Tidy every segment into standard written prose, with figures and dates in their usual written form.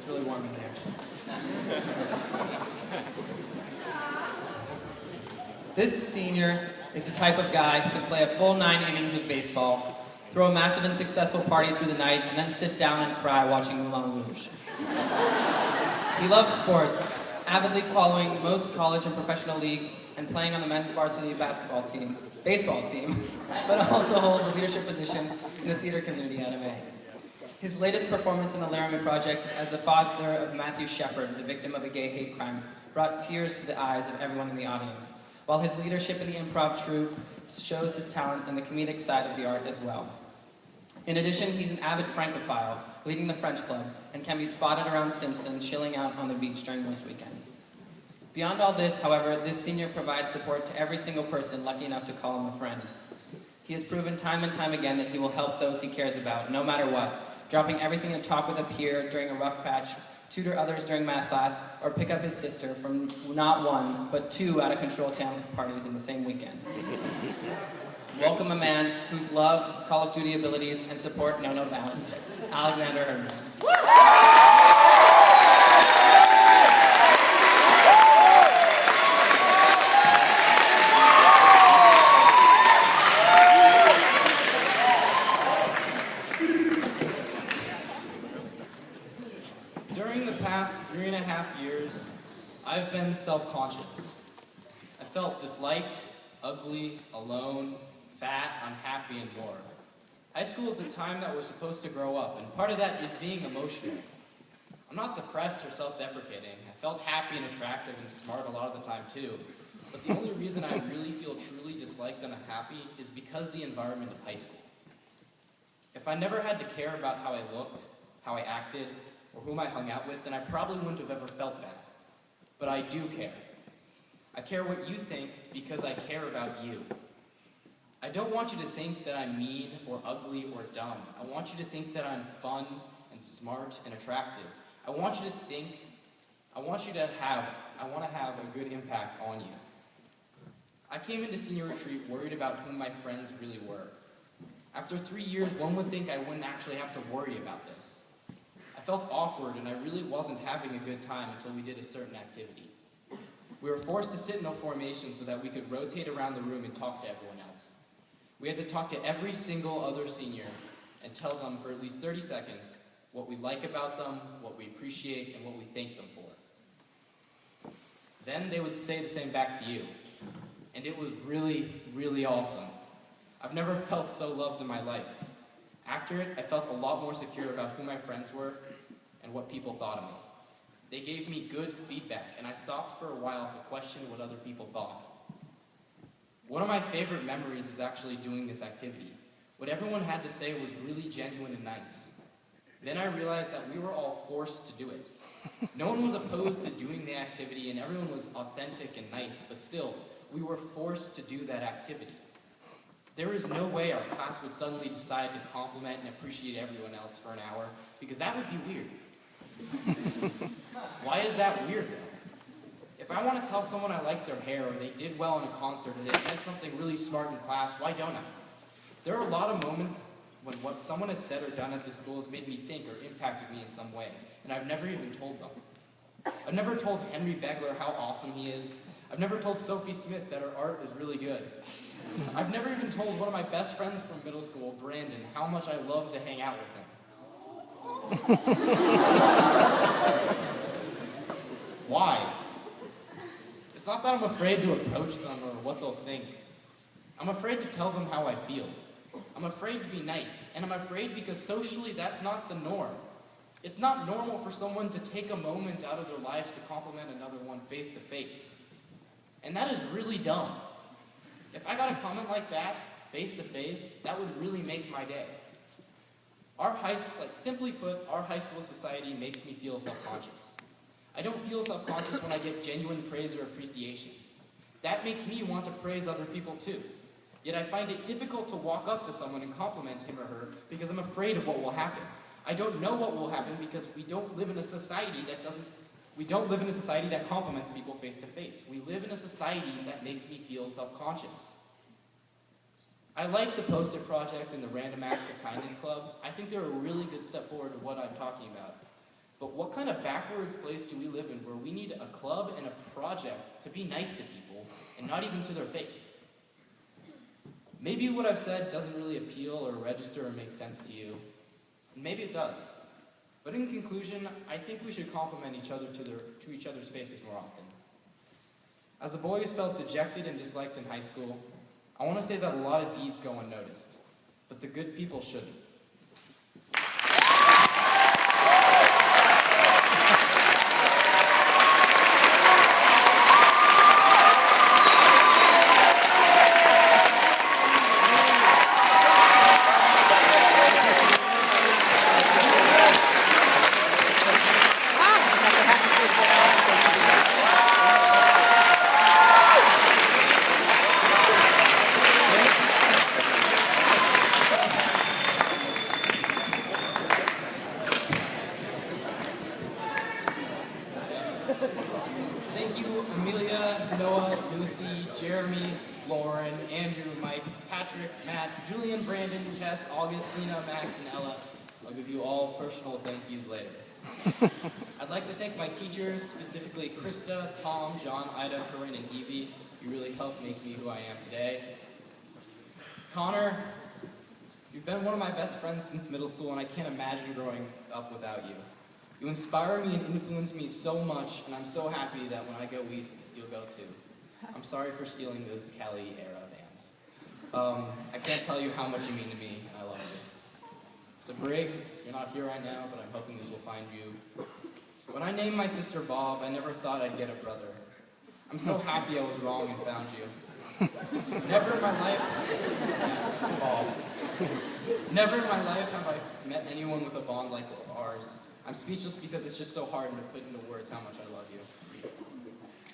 It's really warm in here. This senior is the type of guy who can play a full 9 innings of baseball, throw a massive and successful party through the night, and then sit down and cry watching Moulin Rouge. He loves sports, avidly following most college and professional leagues and playing on the men's varsity baseball team, but also holds a leadership position in the theater community at MA. His latest performance in the Laramie Project as the father of Matthew Shepard, the victim of a gay hate crime, brought tears to the eyes of everyone in the audience, while his leadership in the improv troupe shows his talent in the comedic side of the art as well. In addition, he's an avid Francophile, leading the French Club, and can be spotted around Stinston, chilling out on the beach during most weekends. Beyond all this, however, this senior provides support to every single person lucky enough to call him a friend. He has proven time and time again that he will help those he cares about, no matter what, dropping everything to talk with a peer during a rough patch, tutor others during math class, or pick up his sister from not one, but 2 out-of-control town parties in the same weekend. Welcome a man whose love, Call of Duty abilities, and support know no bounds, Alexander Herdman. During the past 3.5 years, I've been self-conscious. I felt disliked, ugly, alone, fat, unhappy, and bored. High school is the time that we're supposed to grow up, and part of that is being emotional. I'm not depressed or self-deprecating. I felt happy and attractive and smart a lot of the time too. But the only reason I really feel truly disliked and unhappy is because the environment of high school. If I never had to care about how I looked, how I acted, or whom I hung out with, then I probably wouldn't have ever felt that. But I do care. I care what you think because I care about you. I don't want you to think that I'm mean or ugly or dumb. I want you to think that I'm fun and smart and attractive. I want to have a good impact on you. I came into senior retreat worried about who my friends really were. After 3 years, one would think I wouldn't actually have to worry about this. I felt awkward and I really wasn't having a good time until we did a certain activity. We were forced to sit in a formation so that we could rotate around the room and talk to everyone else. We had to talk to every single other senior and tell them for at least 30 seconds what we like about them, what we appreciate, and what we thank them for. Then they would say the same back to you. And it was really, really awesome. I've never felt so loved in my life. After it, I felt a lot more secure about who my friends were and what people thought of me. They gave me good feedback, and I stopped for a while to question what other people thought. One of my favorite memories is actually doing this activity. What everyone had to say was really genuine and nice. Then I realized that we were all forced to do it. No one was opposed to doing the activity, and everyone was authentic and nice, but still, we were forced to do that activity. There is no way our class would suddenly decide to compliment and appreciate everyone else for an hour, because that would be weird. Why is that weird, though? If I want to tell someone I like their hair, or they did well in a concert, or they said something really smart in class, why don't I? There are a lot of moments when what someone has said or done at this school has made me think or impacted me in some way, and I've never even told them. I've never told Henry Begler how awesome he is. I've never told Sophie Smith that her art is really good. I've never even told one of my best friends from middle school, Brandon, how much I love to hang out with him. Why? It's not that I'm afraid to approach them or what they'll think. I'm afraid to tell them how I feel. I'm afraid to be nice, and I'm afraid because socially that's not the norm. It's not normal for someone to take a moment out of their lives to compliment another one face to face. And that is really dumb. If I got a comment like that, face to face, that would really make my day. Simply put, our high school society makes me feel self-conscious. I don't feel self-conscious when I get genuine praise or appreciation. That makes me want to praise other people too. Yet I find it difficult to walk up to someone and compliment him or her because I'm afraid of what will happen. I don't know what will happen because we don't live in a society that compliments people face to face. We live in a society that makes me feel self-conscious. I like the Post-it Project and the Random Acts of Kindness Club. I think they're a really good step forward to what I'm talking about. But what kind of backwards place do we live in where we need a club and a project to be nice to people and not even to their face? Maybe what I've said doesn't really appeal or register or make sense to you. And maybe it does. But in conclusion, I think we should compliment each other to each other's faces more often. As a boy who's felt dejected and disliked in high school, I want to say that a lot of deeds go unnoticed, but the good people shouldn't. Thank you, Amelia, Noah, Lucy, Jeremy, Lauren, Andrew, Mike, Patrick, Matt, Julian, Brandon, Tess, August, Lena, Max, and Ella. I'll give you all personal thank yous later. I'd like to thank my teachers, specifically Krista, Tom, John, Ida, Corinne, and Evie. You really helped make me who I am today. Connor, you've been one of my best friends since middle school, and I can't imagine growing up without you. You inspire me and influence me so much, and I'm so happy that when I go east, you'll go too. I'm sorry for stealing those Cali-era vans. I can't tell you how much you mean to me, and I love you. To Briggs, you're not here right now, but I'm hoping this will find you. When I named my sister Bob, I never thought I'd get a brother. I'm so happy I was wrong and found you. Never in my life, Bob. Never in my life have I met anyone with a bond like ours. I'm speechless because it's just so hard to put into words how much I love you.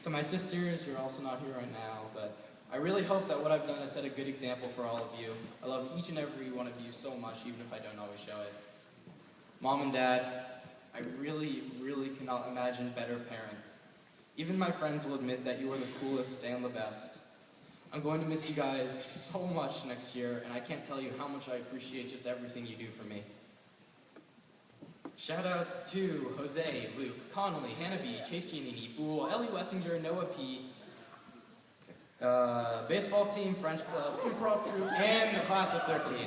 To my sisters, you're also not here right now, but I really hope that what I've done has set a good example for all of you. I love each and every one of you so much, even if I don't always show it. Mom and Dad, I really, really cannot imagine better parents. Even my friends will admit that you are the coolest and the best. I'm going to miss you guys so much next year, and I can't tell you how much I appreciate just everything you do for me. Shoutouts to Jose, Luke, Connolly, Hannah B, Chase Giannini, Boole, Ellie Wessinger, Noah P, baseball team, French club, improv troupe, and the class of 13.